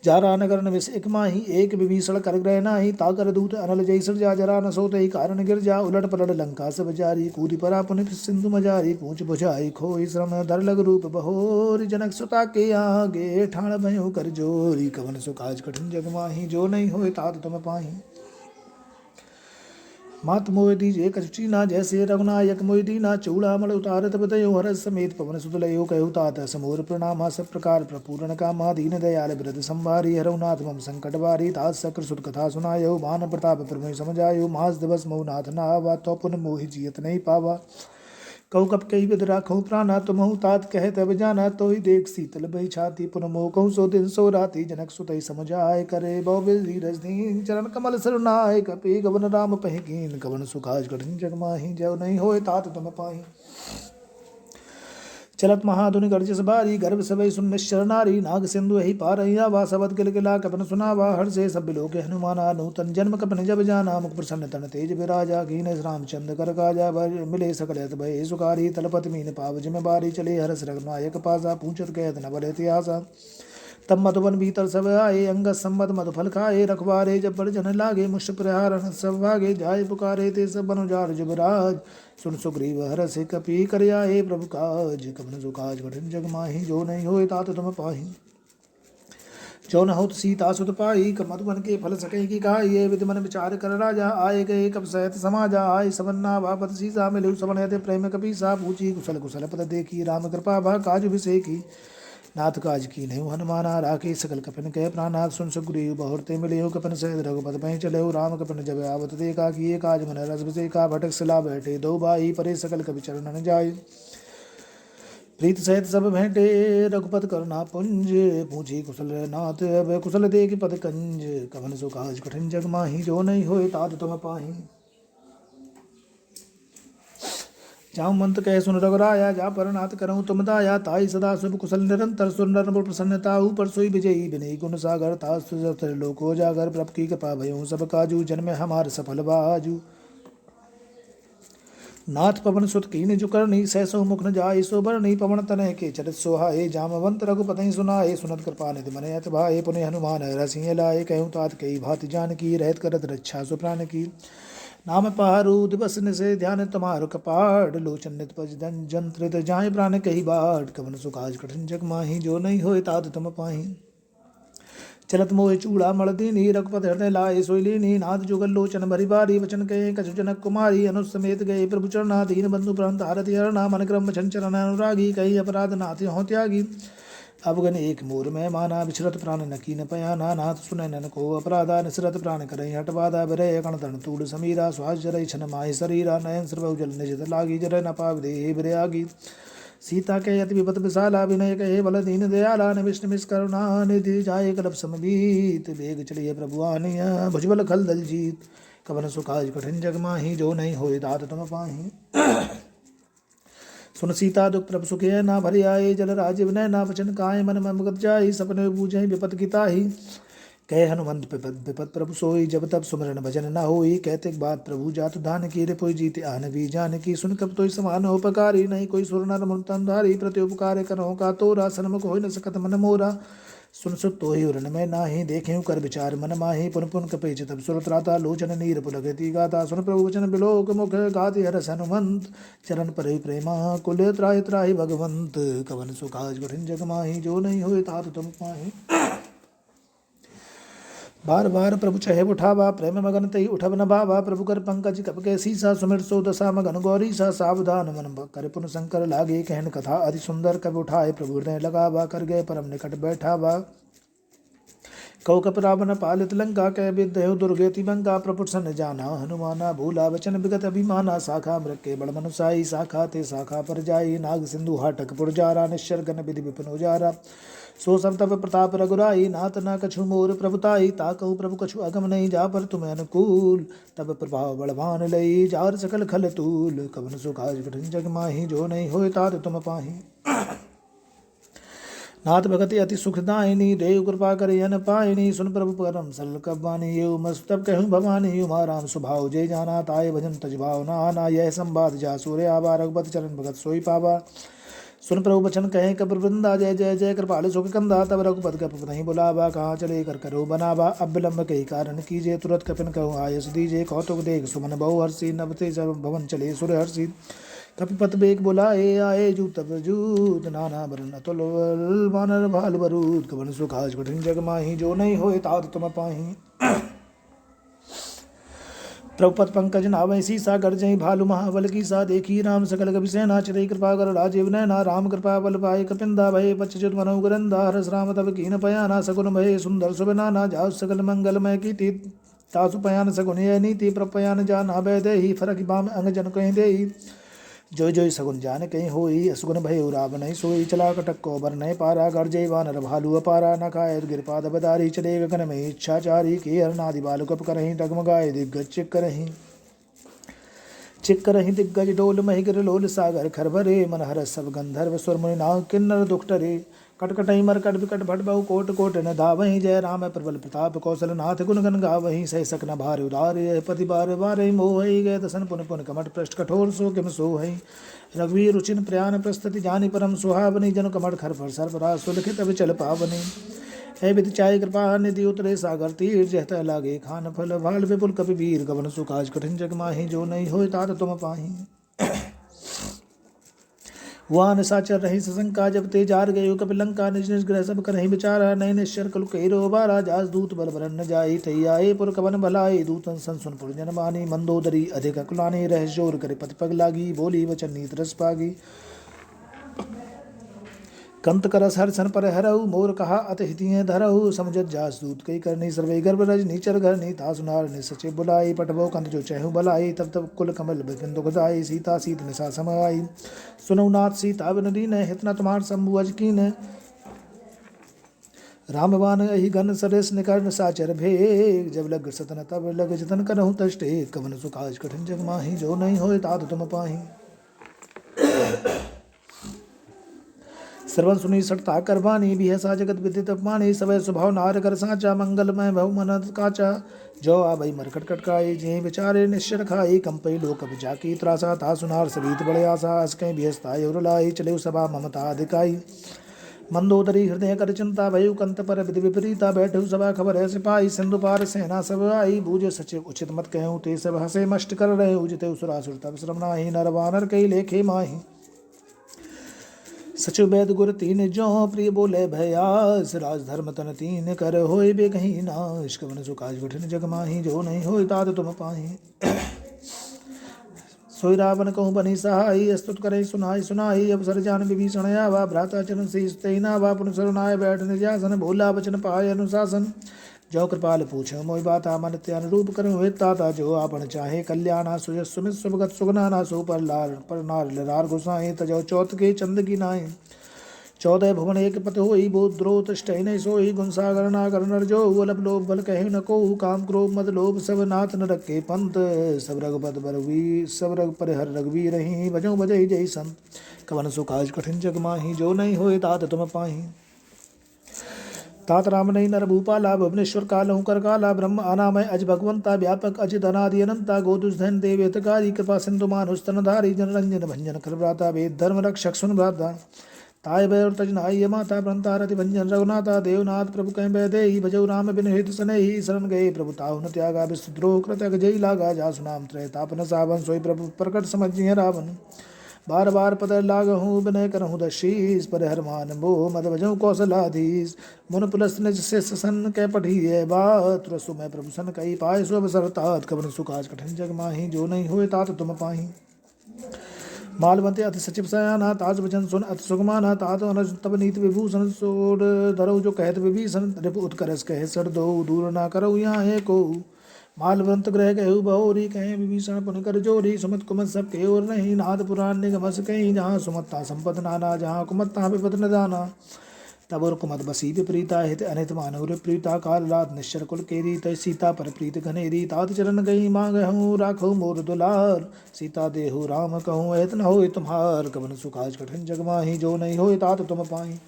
जारा नगर निवेश एक माही एक विभीषण कर ग्रह नाही ताकर दूत अनल जय जा जरा न सोते ही कारण गिर जा उलट पलट लंका सब जारी कूदी परा पुनित सिंधु मजारी पूछ बुझाई खोई श्रम धर लग रूप बहोरी जनक सुता के आगे ठाण भयो कर जोरी कवन सो काज कठिन जग माही जो नहीं होए तात तुम पाही मात मोह दीजे कचुची ना जैसे रघुनायक मोह दीना चूड़ा मल उतारत बतयो हरस समेत पवन सुतलयो कहु तात समोर प्रणाम सब प्रकार प्रपूर्ण कामा दीन दयाल ब्रत संभारी हरउनाथ मम संकट बारी तात सकर सुत कथा सुनायो मान प्रताप प्रभु समझायो मास दिवस मोह नाथ ना आवा तो पुन मोहि जियत नहीं पावा कहु कप कही विद राखो प्राणा तुमहु तात कह तब जाना तो ही देख शीतल बही छाती पुन मोह कहु सो दिन सो राती जनक सुतई समझाए करे बहु धीरज दीन चरण कमल सरनाय कपि गवन राम पहि कीन कवन सुखाज कठिन जग माही जव नहीं होए तात तुम पाही चलत महाधुनि गर्जस बारी गर्भ सबई सुन निश्चर नारी नाग सिंधु ही पारैया वा सबद किल किला कपन सुनावा हर से सब लोक हनुमाना नूतन जन्म कपन जब जाना मुख प्रसन्न तन तेज विराजा कीन रामचंद्र कर काजा मिले सकल यत भय सुकारी तलपत मीन पाव जिम बारी चले हरस रघुनायक पासा पूछत कहत न बल इतिहासा तब मधुबन भीतर सब आए अंग सम्मत मधुफल खाए रखवारे जब बड़ जन लागे मुष्ट प्रहार सब भागे जाय पुकारे ते सब बनुजार जुबराज सुन सुग्रीव हर से कपि कर आए प्रभु काज कवन सो काज कठिन जग माही जो नहीं होए तात तुम पाही जो न होत सीता सुत पाई मधुबन के फल सके की काई ये विधि मन विचार कर राजा आए गए कब सहत समाजा आय सबन्ना बापत सीसा मिलु सबन यते प्रेम कपि सा पूछी कुशल कुशल पद देखी राम कृपा भा काज विषेकी नाथ काज की नहीं हनुमाना राखे सकल कपिन कह प्रानाथ सुन सुग्रीव बहुरते मिले हो कपिन सहित रघुपत पहि चले हो राम कपिन जब आवत देखा कि ये काज मन रस विषेका भटक सिला बैठे दो भाई परे सकल कपि चरण न जाय प्रीत सहित सब भेंटे रघुपत करुणा पुंज पूछी कुशल नाथ अब कुशल देख पद कंज कवन सो काज कठिन जग माही जो नहीं होए तात तुम पाही जाऊँ मंत्र कह सुन रघुराया जा पर नाथ करऊँ तुम दाया ताई सदा शुभ कुशल निरंतर सुर नर प्रसन्नता ऊपर सोई विजयी विनय गुण सागर तास्त लोको जागर प्रभ की कृपा भयों सब काजू जन्म हमार सफल बाजू नाथ पवन सुत कीन जो करनी सहसो मुख न जाय सो बरनी पवन तनय के चरित सोहाए जामवंत रघुपति सुनाए सुनत कृपा निधि मन अत भाए पुण्य हनुमान रसिंह लाए कहूँ तात कई भांति जान की रहत करत रक्षा सुप्राण की नाम पारु दिवस से ध्यान तुम्हारो कपाट लोचन नित पज जंत्रित जाय प्राण कही बाट कवन सुकाज कठिन जग माही जो नहीं होए तात तुम पाही चलत मोह चूड़ा मलदीनी रघुपत हृदय लाए सोइलीनी नाथ जुगल लोचन भरी बारी वचन कहे कछु जनक कुमारी अनुज समेत गए प्रभु चरणा दीन बंधु प्रांत हारति हरणा मन क्रम वचन चरण अनुरागी कही अपराध नाथ हो त्यागी अवगन एक मोर में माना विचरत प्राण नकीन पयाना नाथ सुनय नन को अपराधा निसरत प्राण करई हटवादा विरय कण तन तूड़ समीरा श्वास जरई छन माहि शरीरा नयन सर्व जल निजत लागी जरय न पाव देहि विरयागी सीता के यति विपत विशाला विनय कहे बल दीन दयाला निविष्ट निमिष करुणा निधि जाए कलप समबीत बेग चलिए प्रभु आनिया भुजबल खल दल जीत कवन सुकाज कठिन जग माही जो नहीं होए तात तुम पाही सुन सीता दुख प्रभु सुखे ना भरि आए जल राज विनय ना वचन काय मन ममगत जाई सपने बूझे विपत की ताही कह हनुमंत विपत प्रभु सोई जब तब सुमरन भजन न होई कहते बात प्रभु जातु धान की रिपोई जीते आन भी जान की सुन कब तो समान उपकारी नहीं कोई सुर नर मुंतनधारी प्रति उपकार करो का तोरा सन्मुख हो न सकत मन मोरा सुन सुत तो ही उरण में नाही देखे कर विचार मन माही पुन पुन कपे तब सुरत राता लोचन नीर पुलगति गाता सुन प्रभु वचन बिलोक मुख गाति हरस हनुमंत चरण पर ही प्रेमा कुल त्राहि त्राहि भगवंत कवन सुकाज कठिन जग माही जो नहीं होए तात तुम पाही बार बार प्रभु चहे उठावा, प्रेम मगन तई उठब न भावा। प्रभु कर पंकज कप के सीसा, सुमिर सो दशा मगन गौरी सा। सावधान मन कर पुन शंकर लागे, कहन कथा अति सुंदर। कब उठाए प्रभु हृदय लगावा, कर गए परम निकट बैठावा। कौ कप रावण पालित लंका, कह विद्यु दुर्गति बंका। प्रपुसन जाना हनुमाना, भूला वचन विगत अभिमाना। शाखा मृग के बड़ मनुसाई, शाखा ते शाखा पर जाई। नाग सिंधु हाटक पुरजारा, निश्चर गण विधि विपिन उजारा। सो सब तब प्रताप रघुराई, नाथ न कछु मोर प्रभुताई। ताकहु प्रभु कछु अगम नहीं, जा पर तुम अनुकूल। तब प्रभाव बलवान लई, जार सकल खल तूल। कवन सो काज कठिन जग माही, जो नहीं होय तात तुम पाही। नाथ भगति अति सुखदायिनी, देव कृपा करे अन पायनी। सुन प्रभु परम सरल कब्बानी, ये मस्तब कहूँ भवानी। उमा राम स्वभाव जय जाना, ताय भजन तज भाव न आना। यह संवाद जा सूर्य आवा, रघुपति चरण भगत सोई पावा। सुन प्रभु बचन कहे कब वृंदा, जय जय जय कृपाल सुख कंदा। तब रघुपति कप नहीं बुलावा, कहाँ चले कर करो बनावा। अब विलम्ब कई कारण कीजिए, तुरंत कपिन कहूँ आयस दीजिए। कौतुक देख सुमन बहु हर्षि, नभते सब भवन चले सुर हर्षि। कपिपत बेग बुलाए, आए जूत तब जूत। नाना बरन अतुल बल, वानर भाल बरूद। कवन सो काज कठिन जग माही, जो नहीं होय तात तुम पाही। प्रभुपत पंकज नावै सीसा, गर्जई भालु महाबल की सा। देखी राम सकल कपि सेना, चिरई कृपा कर राजीव नैना। राम कृपा बल पाए कपिंदा, भय पच्युत मनु गुरंदा। हरस राम तब कीन पयाना, सगुन भय सुंदर सुबनाना। जाउ सकल मंगलमय कीर्ति, तासु पयान सगुन यह नीति। प्रपयान जान अभय देहि, फरक बाम अंग जन कहीं देहि। जोय जोय सगुन जान कहीं होई, असगुन भय रावण नहीं सोई। चला कटक को बर नहीं पारा, गर्जय वानर भालु अपारा। न खाए गिरपाद बदारी, चले गगन में इच्छाचारी। के हरनादि बालु कप करहीं, डगमगाए दिग्गज चिक करहीं। चिक करहीं दिग्गज डोल, महिगिर लोल सागर खर भरे। मन हरस सब गंधर्व सुर मुनि, नाग किन्नर दुख टरे। कटकटई मरकट विकट भट बहु, कोट कोट न धावहीं। जय राम प्रबल प्रताप, कौशल नाथ गुण गण गावहीं। सह सक न भार उदार, यह पति बार बार मोहि। गए दसन पुन पुन कमट पृष्ठ, कठोर सो किम सोहै। रघुवीर रुचिन प्रयाण प्रस्तुति, जानि परम सुहावनी। जन कमट खर पर सर्पराज, सुलिखित विचल पावनी। है विधि चाय कृपा निधि, उतरे सागर तीर। जहत लागे खान फल, भाल विपुल कपि वीर। कवन सो काज कठिन जग माही, जो नहीं होय तात तुम पाही। वहाँ निशाचर रही सशंका, जब ते जार गयो कपि लंका। निज निज ग्रह सब करहीं विचारा, नय निश्चर कलु कहिरो बारा। जास दूत बल बरन न जाई, तई आए पुर कवन भलाई। दूतन सन सुन पुर जन मानी, मंदोदरी अधिक अकुलानी। रह जोर करे पति पग लागी, बोली वचन नीत रस पागी। कंत करस हर्षन पर हरऊ, मोर कहा अत हितिय धरऊ। समझत जास दूत कई करनी, सर्वे गर्भ रज नीचर घरनी। तासु नार ने सचे बुलाई, पटबो कंत जो चहु बलाई। तब तब कुल कमल बिपिन दुखदाई, सीता सीत निशा समाई। सुनऊ नाथ सीता बिन दीन, हित न तुम्हार शंभु अज कीन। रामबान अहि घन सरेस, निकर्ण साचर भेग। जब लग सतन तब लग जतन, करहु तष्टे। कवन सो काज कठिन जग माही, जो नहीं होय तात तुम पाही। श्रवण सुनी सटता करवानी, बिहसा जगत विदित अपमानी। समय स्वभाव नार कर साचा, मंगलमय भव मन काचा। जो आबई मरकट कटकाई, जे विचारे निश्चर खाई। कंपई लोक जाकी त्रासा, ता सुनार सरीत बड़े आशा। अस्कई बिहसता युरलाई, चले सभा ममता अधिकाई। मंदोदरी हृदय कर चिंता, भयु कंत पर विधि विपरीता। बैठु सभा खबर है सिपाही, सिंधु पार सेना सब आई। बूझे सचिव उचित मत कहूँ, ते सब हसे मष्ट कर रहे। उजिते सुरासुर तब श्रम नाही, नर वानर कई लेखे माही। सचिव वैद गुर तीन जो, प्रिय बोले भयास। राज धर्म तन तीन कर, होय बे कहीं नाश। कवन सो काज कठिन जग माही, जो नहीं होय तात तुम पाही। सोई रावण कहूँ बनी सहाई, स्तुत करे सुनाई सुनाई। अवसर जान विभीषण आवा, भ्राता चरण शीस तई नावा। पुन शरणाय बैठ निजासन, भोला वचन पाय अनुशासन। जो कृपाल पूछो मोहि बाता, मन ते अनुरूप करूँ हिताता। जो आपन चाहे कल्याणा, सुयस सुमित सुभगत सुगनाना। सो पर नार लार गोसाई, तजो चौथ के चंद की नाई। 14 भुवन एक पत होई, बो द्रोत स्टय नहीं सोई। गुण सागर नागर नर जो, अलप लोभ बल कहे न को। काम क्रोध मद लोभ सब नाथ न रखे पंत। सब रघुपत बरवी सब रघु परिहर रघुवीर रही। भजो भजई जय संत, कवन सो काज कठिन जग माही। जो नहीं होय तात तुम पाही। तात राम नहीं नर भूपाला, भुवनेश्वर कालहु कर काला। ब्रह्म अनामय अज भगवंता, व्यापक अजित अनादि अनंता। गोदुष धन देव हितकारी, कृपा सिंधु मानुष तनधारी। जनरंजन भंजन कर भ्राता, वेद धर्म रक्षक सुन भ्राता। ताय भय और तजनाई माता, प्रणता रति भंजन रघुनाथा। देवनाथ प्रभु कह बह देहि, भजऊ राम बिन हित सनेहि। शरण गए प्रभु ताहु न त्यागा, विस्तुद्रोह कृतक जय लागा। जासु नाम त्रय तापन सावन, सोई प्रभु प्रकट समझिए रावण। बार बार पद लागहूँ विनय करहूँ दशीस पर हरमान मोह मद भजऊँ कौशलाधीश मुन पुलस्त निज से सन कै पढ़िए बात तुरसु मैं प्रभु सन कही पाए सो अवसर तात कवन सुकाज कठिन जग माही जो नहीं होए तात तुम पाही मालवंते अति सचिव सयाना ताज वचन सुन अति सुगमाना तात अनुज तब नीति विभूषण सोड धरऊ जो कहत विभीषण रिपु उत्कर्ष कहे सर दो दूर ना करऊ यहाँ को मालवंत ग्रह कहु बहुरी कहे विभीषण पुन कर जोरी सुमत कुमत सब के और नहीं नाद पुराण निगमस कहीं जहाँ सुमत्ता संपद नाना जहाँ कुमत्ता विपद न दाना तब और कुमत बसी विपरीता हित अनित मानव प्रीता काल रात निश्चर कुल केरी तय सीता पर प्रीत घनेरी तात चरण गई मांग हूँ राखो मोर दुलार सीता देहु राम कहूँ ऐत न हो तुम्हार कवन सुखाज कठिन जग माही जो नहीं हो तात तुम पाही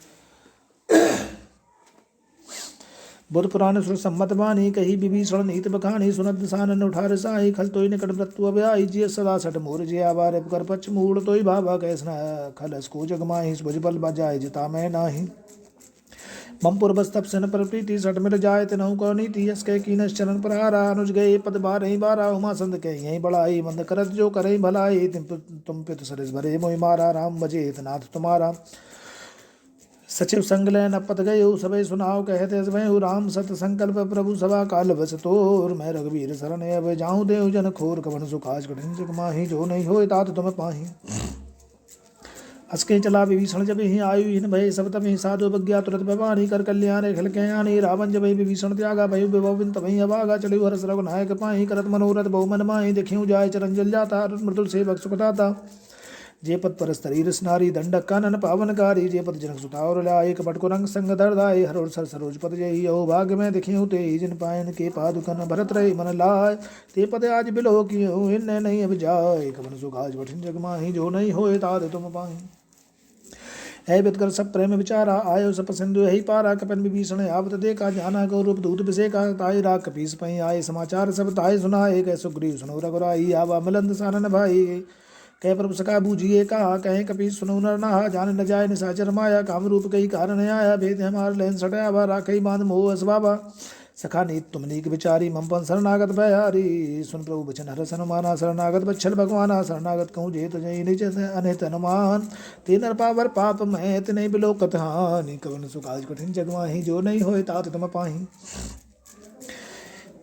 बुद्ध पुराण सुर सम्मत बानी कही विभीषण नीत बखानी सुनत दिशानन उठार साई खल तोय निकट मृत्यु अभ्याई जिय सदा सठ मोर जिय आवार कर पक्ष मूल तोय भाभा कैसना खलस को जग माही भुजबल बजाय जिता मैं नाही ममपुर बस्तप सन पर प्रीति सठ मिल जाय तिनहु को नीति यस के कीनस चरण पर हारा अनुज गए पद बार ही बारा उमा संत के यही बड़ाई मंद करत जो करे भलाई तुम पित सरस भरे मोहि मारा राम बजे नाथ तुम्हारा सचिव संगलन अपत गये सबे सुनाओ कहते मैं राम सत संकल्प प्रभु सभा काल बस तोर मैं रघुवीर शरण अब जाऊँ देव जन खोर कवन सुखाज कठिन जग माही जो नहीं होए तात तुम पाही अस्के चला विभीषण जब ही आयु इन भय सब तम ही साधु बज्ञा तुरंत भवानी कर कल्याण खल के आनी रावण जब विभीषण त्यागा भय विभविन तमही अभागा चलियो हरस रघुनायक पाही करत मनोरथ बहुमन माही देखियो जाय चरंजल जाता मृदुल सेवक सुखदाता जे पद पर स्तरीर स्नारी दंडक कानन पावनकारी जे पद जनक सुतावर लाए कपट को रंग संग दरदाय हरोर सर सरोज पद जय ओ भाग्य में देखियो ते जिन पायन के पादुकन भरत रहे मन लाय ते पद आज बिलो कियो इन्ने नहीं अब जाय कवन सुखाज कठिन जग माही जो नहीं होए तात तुम पाही है बितकर सब प्रेम विचारा आयो सप सिंधु यही पारा कपन विभीषण आवत देखा जाना को रूप दूत बिसेका ताई राग कपीस पई आए समाचार सब ताई सुनाए कै सुग्रीव सुनो रघुराई आवा मिलन सानन भाई कह प्रभु सका बूझिए कहा कहे कपीस सुनो नर नहा जान न जाय निशाचर माया काम रूप कई कारण आया भेद हमार लहन सटाया राखई बांध मोह असबाबा सखा नीत तुम नीक विचारी ममपन शरणागत भयारी सुन प्रभु बचन हर सनुमाना शरणागत बच्छल भगवाना शरणागत कहूँ जेत जय निज अनित अनुमान ते नर पावर पाप मैं तिने बिलो कथानी कवन सुखाज कठिन जग माही जो नहीं होए तात तुम पाही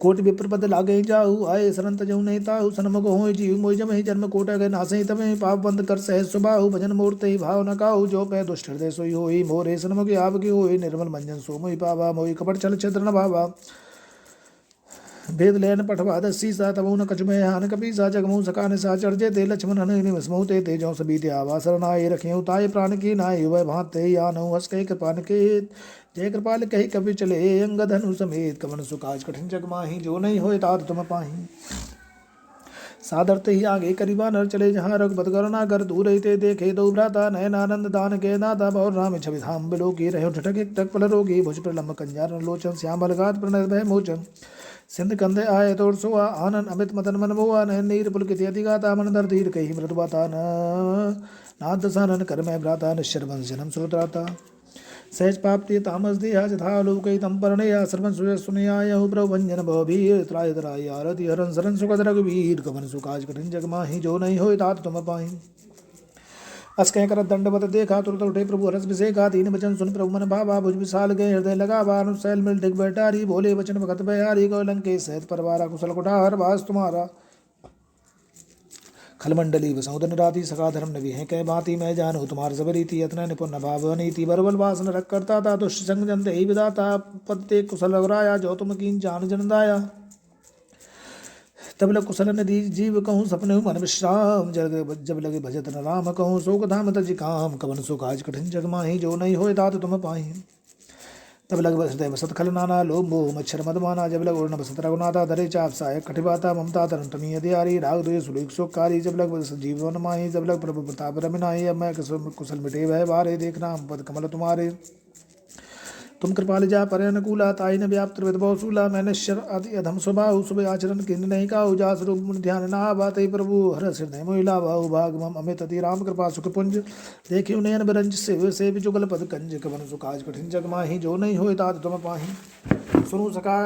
कोट विप्र पद लागे जाऊ आए सरंत जऊ नहीं ताऊ सनमुख हो जीव मोय जम ही जन्म कोट गए नासे तमें पाप बंद कर सहज सुबाहु भजन मूर्ति ही भाव न काऊ जो पै दुष्ट हृदय सोई होई मोरे सनमुख आप की होई निर्मल मंजन सो मोहि पावा मोहि कपट छल छिद्र न भावा भेद लैन पठवा दसी सा तबु न कछु में हान कपी सा जगमु सका ने सा चढ़ जे ते लक्ष्मण हन निवसमु ते जो सभी ते आवा शरणाए रखियो ताय प्राण की नाय वह भाते यानो हस कहि कृपान के जय कृपाल कही कवि चले अंग धनु समेत कवन सुकाज कठिन जग माही जो नहीं होए तात तुम पाही सादरते ही आगे करीबा नर चले जहाँ रघुपत करुणा कर दूर ते देखे दो भ्राता नयन आनंद दान के दाता बहु राम छवि धाम बिलो की रहो ठटक एक टक पल रोगी भुज प्रलम्ब कंजार लोचन श्याम बलगात प्रणय भय मोचन सिंध कंधे आए तोड़ सुआ आनंद अमित मदन मन मोआ नयन नीर पुलकित अधिगाता मन दर धीर कही मृदुबाता नाथ दसानन कर मैं भ्राता निश्चर वंश जन्म सुरत्राता सहज पाप्ति तामस देहा जथा लोकई तम परणया सर्वन सुय सुनयाय प्रभु भंजन भवभीर त्राय तराय आरति हरन सरन सुखद रघुवीर कवन सुकाज कठिन जग माही जो नहीं होए तात तुम पाही अस कह कर दंडवत देखा तुरत उठे प्रभु हरस विसेखा तीन वचन सुन प्रभु मन भावा भुज विशाल गए हृदय लगा बानु सैल मिल डिग बैठारी बोले वचन भगत बयारी गौ लंके सहित परवारा कुशल कुठार वास तुम्हारा खलमंडली वसौदन राति सका धर्म नवी है कह बाती मैं जानू तुम्हार सब रीति यत्न निपुण भाव नीति बरबल वासन रख करता था दुष्ट संग जनते ही विदाता पद ते कुशल रघुराया जो तुम कीन जान जनदाया तब लग कुशल नदी जीव कहूँ सपने मन विश्राम जब लगे भजत न राम कहूँ शोक धाम तज काम कवन सुकाज कठिन जग माही जो नहीं होए तात तुम पाही तब लग हृदय बसत खल नाना लोभ मोह मच्छर मदमाना जब लग उर्ण बसत रघुनाथा धरे चाप सहायक कटिबाता ममता तरंटमी अधियारी राग द्वेष सुलेख सुखकारी जब लग बस जीवन माही जब लग प्रभु प्रताप रमिनाही अब मैं कुशल मिटे वह बारे देखना पद कमल तुम्हारे तुम कृपाल जा पर अनुकूला ताई न व्याप्त बहुसूला मैं निश्चर अति अधम स्वभाव सुबह आचरण किन नहीं काऊ जास रूप ध्यान ना बात प्रभु हर हृदय मोहिला भाऊ भाग मम अमित अति राम कृपा सुख पुंज देखियो नयन बिरंज से जुगल पद कंज कवन सुकाज कठिन जग माही जो नहीं होए तात तुम पाही सुनु सका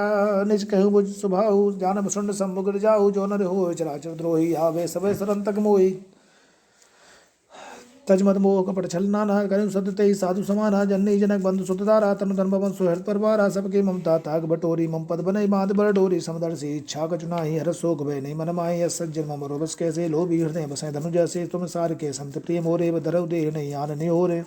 निज कहु बुझ स्वभाव जानब सुंड सम्मुख जाऊ जो नर हो चराचर द्रोही आवे सबे सरंतक मोही तजमत मोह कपट छल नाना करुण सत्य तेई साधु समाना जननी जनक बंधु सुतदारा तनु धन भवन सुहृद परवारा सबके ममता ताग बटोरी मम पद बनई बांध बर डोरी समदर्शी इच्छा कचुनाही हर शोक भय नहीं मन माही यस सज्जन मम रोबस कैसे लोभी हृदय बसै धनु जैसे तुम सार के संत प्रिय मोरे धरव देह नहीं आन निहोरे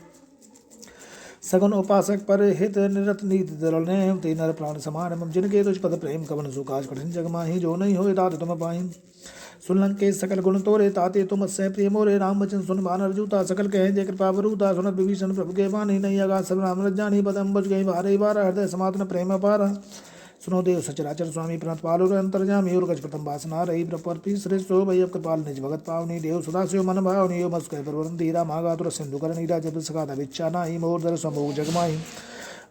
सगुन उपासक पर हित निरत नीति दरने ते नर प्राण समान मम जिनके तुझ पद प्रेम कवन सुकाज कठिन जग माही जो नहीं होए तात तुम पाही सुन लंके सकल गुण तोरे ताते तुम अस्य प्रिय मोरे राम वचन सुन बानर जूता सकल कहे जय कृपा वरूता सुनत विभीषण प्रभु के वाणी नहीं अगा सब राम रजानी पदम बज गई बारे बार हृदय समातन प्रेम अपार सुनो देव सचराचर स्वामी प्रणत पालो अंतर्जामी और गज प्रथम वासना रही प्रपि श्रेष्ठ हो भय कृपाल निज भगत पावनी देव सदा शिव मन भावनी यो मस्क परवरन धीरा मागा तुर सिंधु कर नीरा जब सका विच्छा नाही मोर दर समोग जगमाही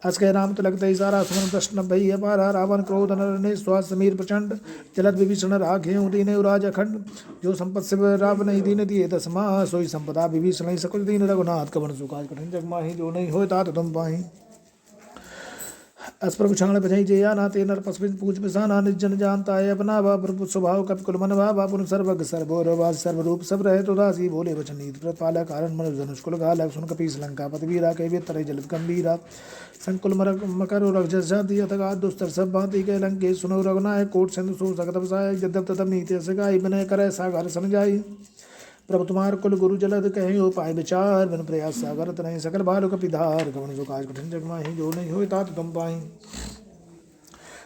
अस कह राम तो लगता ही सारा सुमन प्रश्न भई अपारा रावण क्रोध नर ने स्वास समीर प्रचंड जलद विभीषण राखे दीन उराज अखंड जो संपत से रावण नहीं दीन दिए दसमा सोई संपदा विभीषण सकुल दीन रघुनाथ कवन सुकाज कठिन जगमाही जो नहीं होय तात तुम पाही अस प्रभु छाण बजाई जया ना ते नर पसपिन पूज पिसाना निजन जानता है अपना वा प्रभु स्वभाव कपि कुल मन वा पुन सर्वग सर्वोरवाज सर्वरूप सब रहे तो दासी बोले वचन नीत प्रपालक कारण मन धनुष कुल घालक सुन कपीस लंका पतवीरा कई तरह जलद गंभीरा संकुल मकर रक्षस जाति अथगा दुस्तर सब भांति के लंके सुनो रघुनायक कोट सिंधु सो सकत वसाय जद्यप ततम नीति सगाई बिनय करे सागर समझाई प्रभु तुम्हार कुल गुरु जलद कहीं उपाय विचार बिन प्रयास सागर नहीं सकल भालु कपिधार कवन जो काज कठिन जग माही जो नहीं होय तात तुम पाही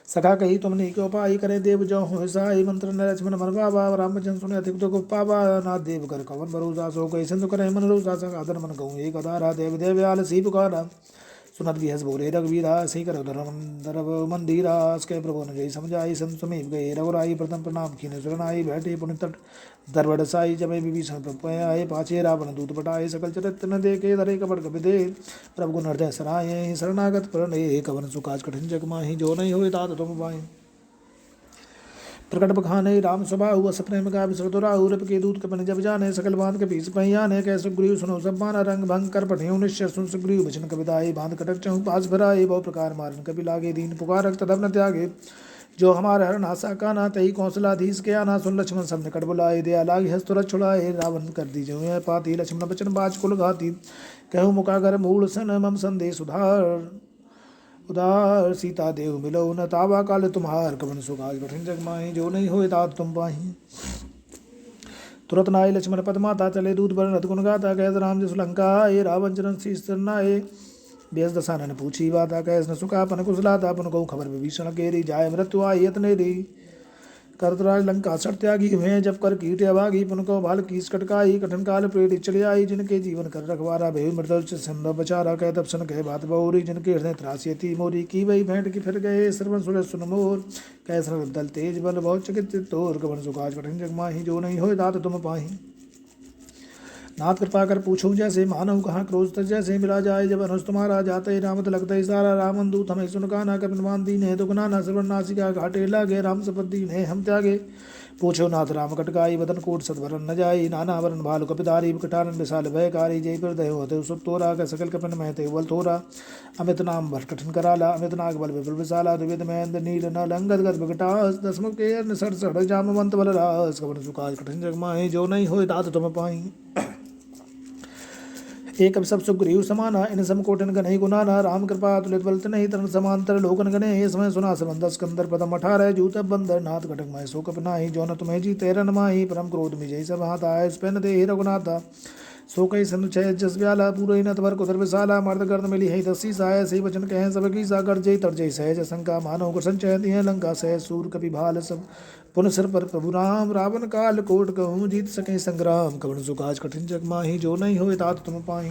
सखा कही तुम नहीं क्यों पाई करे देव जो हो साई मंत्र न लक्ष्मण मन बाबा राम जन सुने अधिक तो पावा नाथ देव कर कवन भरोसा सो कही सिंधु करे मन रोसा आदर मन कहूँ एक अधारा देव देव आल सी पुकारा सुनत भी हस बोले रघुवीरा सही कर दरव मंदिरा के प्रभु ने जय समझाई संत समीप गए रघुराई प्रथम प्रणाम कीने सुरनाई बैठे पुण्य तट दरवड़ साई जब विभीषण प्रभु आए पाछे रावण दूत पटाए सकल चरित्र न देखे धरे कपट कपि प्रभु गुण हृदय सराय शरणागत प्रण कवन सुकाज कठिन जग माही जो नहीं होय तात तुम पाई प्रकट बखाने राम स्वभाव अस प्रेम का विसर राहु रप के दूत कपन जब जाने सकल बांध के पीस पहियाने कैसे सुग्रीव सुनो सब बाना रंग भंग कर पठियो निश्चय सुन सुग्रीव वचन कविताई बांध कटक चहु पास भराए बहु प्रकार मारन कपि लागे दीन पुकारक तदब न त्यागे जो हमारे हर नासा का ना तही कौशलाधीश के आना सुन लक्ष्मण सब निकट बुलाए दया लागी हस्त तुरत छुड़ाए रावण कर दी जो पाती लक्ष्मण बचन बाज कुल घाती कहूँ मुकागर मूल सन मम संदेश उदार सीता देव मिलो न तावा काल तुम्हार कवन सुकाज कठिन जग माही जो नहीं होय तात तुम पाही तुरत नाय लक्ष्मण पद माता चले दूत बर रथ गुण गाता कैस राम जस लंका ये रावण चरण शीस नाये बेस दसानन पूछी बाता कैस न सुखा पन कुशलाता पन को खबर विभीषण केरी जाय मृत्यु आई यतने री करतराज लंका सट त्यागी हुए जब कर कीट अभागी पुन को भाल कीस कटकाई कठिन काल प्रेरित चले आई जिनके जीवन कर रखवारा भेव मृदल सिंधु बचारा कह तब सन कह बात बहुरी जिनके हृदय त्रासी मोरी की वही भेंट की फिर गए श्रवण सुर सुन मोर कैसर दल तेज बल बहुत चिकित्सित तोर कवन सुकाज कठिन जग माही जो नहीं होय तात तुम पाही नाथ कृपा कर पूछो जैसे मानव कहाँ क्रोध तक जैसे मिला जाए जब अनुज तुम्हारा जाते ही रामत लगता ही सारा रामन दूत हमें सुनकाना कपिनवान दीन है तो गुनाना श्रवण नासिका घाटे लागे राम सपत दीन है हम त्यागे पूछो नाथ राम कटकाई वदन कोट सतवरन न जाई नाना वरन भालु कपिधारी कटारन विशाल भयकारी जय पर दयो हते सुत तोरा का सकल कपन में ते बल तोरा अमित नाम भर कठिन कराला अमित नाग बल विपुल विशाला द्विविध महेंद्र नील न लंगत गत विकटास दसमुख के सर सड़ जामवंत बल रास कवन सुकाज कठिन जग माही जो नहीं होय तात तुम पाई एक सब सुग्रीव समाना इन समकोटन गणहि गुनाना राम कृपा तुलित बलत नहीं तरन समांतर लोकन गणे हे समय सुना संबंध स्कंदर पदम 18 जूत बंदर नाथ कटक माय सो कपनाही जो न तुम्हें जी तेरन माही परम क्रोध में जय सब हाथ आय स्पेन दे रघुनाथा सो कई सनु छय जस व्याला पूरे न तवर कुदर विशाला मर्द गर्द मिली है दसी साय सही वचन कहे सब की सागर जय तर जय सहज शंका मानव को संचय दिए लंका सह सूर कपि भाल सब पुन सिर पर प्रभु राम रावण काल कोट कहूँ जीत सके संग्राम कवन सुकाज कठिन जग माही जो नहीं होय तात तुम पाही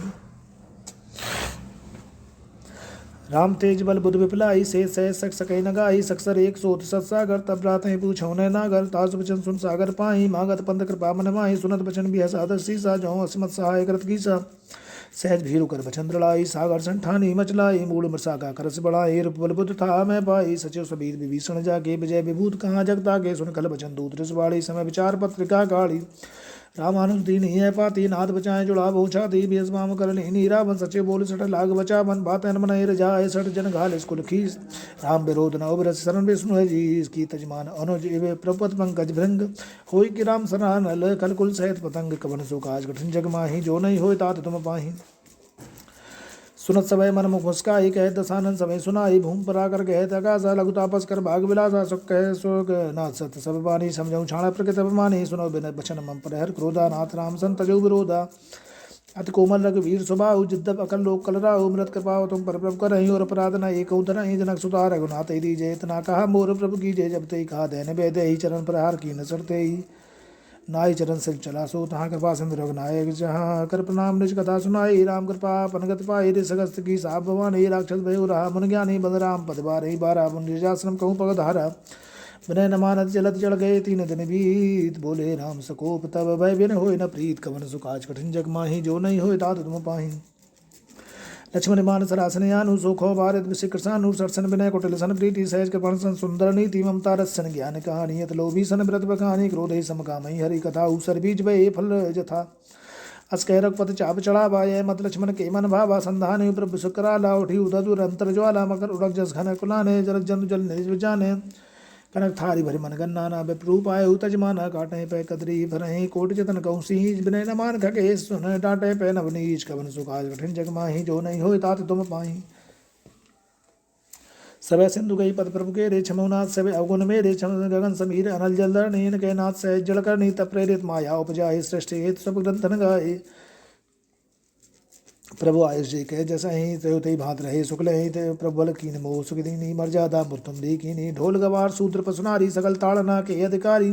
राम तेज बल बुध विपलाई से सह सक सकै नगाई सक्सर एक सोत सत्सागर तब रात पूछो न नागर तास वचन सुन सागर पाई मागत पंथ कृपा मन माही सुनत वचन भी सादर सीसा जो असमत सहाय करत गीसा सहज भीरु कर बचन द्रलाई सागर संठानी मचलाई मूल मृषा का करस बढ़ाई रूप बल बुद्ध था मैं पाई सचिव सबीर विभीषण जाके विजय विभूत कहाँ जगता के सुन कल बचन दूत रिसवाड़ी समय विचार पत्रिका गाड़ी रामानुज दीन ही है पाती, नाथ बचाए जुड़ा बहु छाती, बेसबाम कर लीनी, रावण सचे बोल सठ लाग बचा, मन बात मन रजाए, सठ जन घाल स्कुल खीस, राम विरोध न उबरस शरण विष्णु है जी, इसकी तजमान अनुज एवे प्रपत पंकज भृंग, होई कि राम सरानल कल कुल सहित पतंग, कवन सो काज कठिन जग माही, जो नहीं होय तात तुम पाही। सुनत समय मन मुख मुस्काई, कह दसानन समय सुनाई, भूमि पर आकर गए तकासा, लघु तापस कर भाग विलासा, सुख कह सोग नाथ सत सब बानी, समझऊ छाणा प्रकृत अभिमानी, सुनो बिन बचन मम पर हर क्रोधा, नाथ राम संत जो विरोधा, अति कोमल रघुवीर स्वभाव, जिद्दप अकल लोक कल राहु, मृत कृपाओ तुम पर प्रभु करहि, और अपराध न एक धरहि, जनक सुता रघुनाथ ही दीजे, इतना कहा मोर प्रभु की जय, जब ते कहा दैन बेदे ही, चरण प्रहार की न सरते ही, नाई चरण सिल चला सो, तहाँ कृपा सिंधु रघुनायक, जहाँ कर प्रणाम निज कथा सुनाई, राम कृपा पनगत पाई, रे सगस्त की साप भवानी, राक्षस भयो रहा मुन ज्ञानी, बलराम पद बारही बारा, मुनिजाश्रम कहूँ पग धारा, विनय न मानत चलत चढ़ गए, तीन दिन बीत, बोले राम सकोप तब भय बिन होय न प्रीत, कवन सुकाज कठिन जग माही, जो नहीं होय तात तुम पाही। लक्ष्मण मान सरासन यानु, सोखो भारत विशिकृषानु, सरसन विनय कुटिल सन प्रीति, सहज कृपण सन सुंदर नीति, ममता रसन ज्ञान कहानी, यत लोभी सन व्रत बखानी, क्रोध ही समकामई, हरि कथा ऊसर बीज भय फल जथा, अस कह रघुपति चाप चढ़ा बाय, मत लक्ष्मण के मन भावा, संधान प्रभु सुकराला, उठी उदर अंतर ज्वाला, मकर उड़क जस घन कुलाने, जल जंतु जल निज जाने, कनक थारी भरी मन गन्ना, ना विप्रूप आये तजमाना, काटे पे कदरी भरही, कोट जतन कहूँ सीज, विनय न मान खगे सुन, डांटे पे नवनीच, कवन सुकाज कठिन जग माही, जो नहीं होय तात तुम पाही। सभय सिंधु गई पद प्रभु के रे, छमुनाथ सभय अवगुण मेरे, छम गगन समीर अनल जल नीन के नाथ सहज जल करनी, तप प्रेरित माया उपजाए, सृष्टि हेतु सब ग्रंथन गाए, प्रभु आयुष जी कह जैसा ही तय तय भात रहे, शुक्ल ही तय प्रभु बल कीन मोह सुख दीनी, मर्यादा मुत्तम दी कीनी, ढोल गवार सूत्र पसुनारी, सकल ताड़ना के अधिकारी,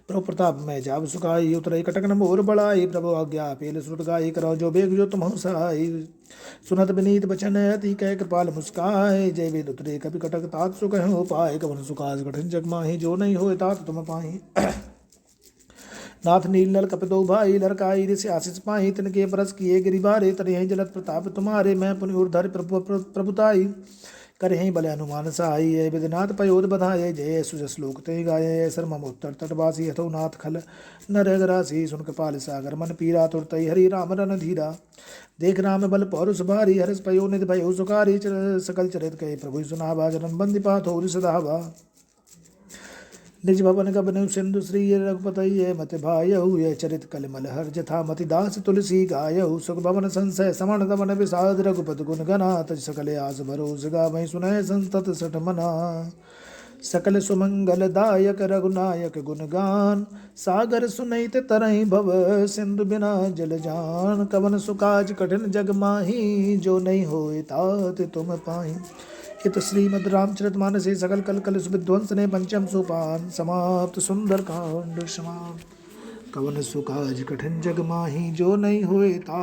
प्रभु प्रताप में जाब सुखाई, उतरई कटकन मोर बड़ाई, प्रभु आज्ञा पेल सुट गाई, करो जो बेग जो तुम सहाय, सुनत विनीत बचन अति कह कृपाल मुस्काय, जय वेद उतरे कभी कटक तात सुख हो पाए, कवन सुकाज कठिन जग माही, जो नहीं होय तात तुम पाही। नाथ नील नल कपितो भाई, लड़काई ऋषि आशीष पाई, तिनके परस किए गिरिबारे, तरह जलत प्रताप तुम्हारे, मैं पुनि उर्धर प्रभुताई, करहि बल हनुमान सहाई, है विदनाथ पयोध बधाये, जय सुजस लोक ते गाये, सर मम उत्तर तटवासी, हथो नाथ खल नरगरासी, सुन कृपाल सागर मन पीरा, तुरतई हरि राम रन धीरा, देख राम बल पौरुष भारी, हर्ष पयो निधि भयो सुखारी, सकल चरित कहे प्रभु सुनावा, जनन बंदिपा थोर सदावा, निज भवन कबन सिंधु श्री रघुपतये, मत भायहु ये चरित कलमल हर जथा, मति दास तुलसी गायहु, सुख भवन संशय समण दमन विषाद, रघुपत गुण गना, तज सकल आस भरोस गावै, सुनय संतत सठ मना, सकल सुमंगल दायक रघुनायक गुणगान, सागर सुनैत तरहि भव, सिंधु बिना जल जान, कवन सुकाज कठिन जग माही, जो नहीं होय तात तुम पाही। हित श्रीमद् रामचरितमानस सकल कल कल विध्वंस ने पंचम सोपान समाप्त, सुंदर कांड समाप्त, कवन सुकाज कठिन जग माही, जो नहीं होए ता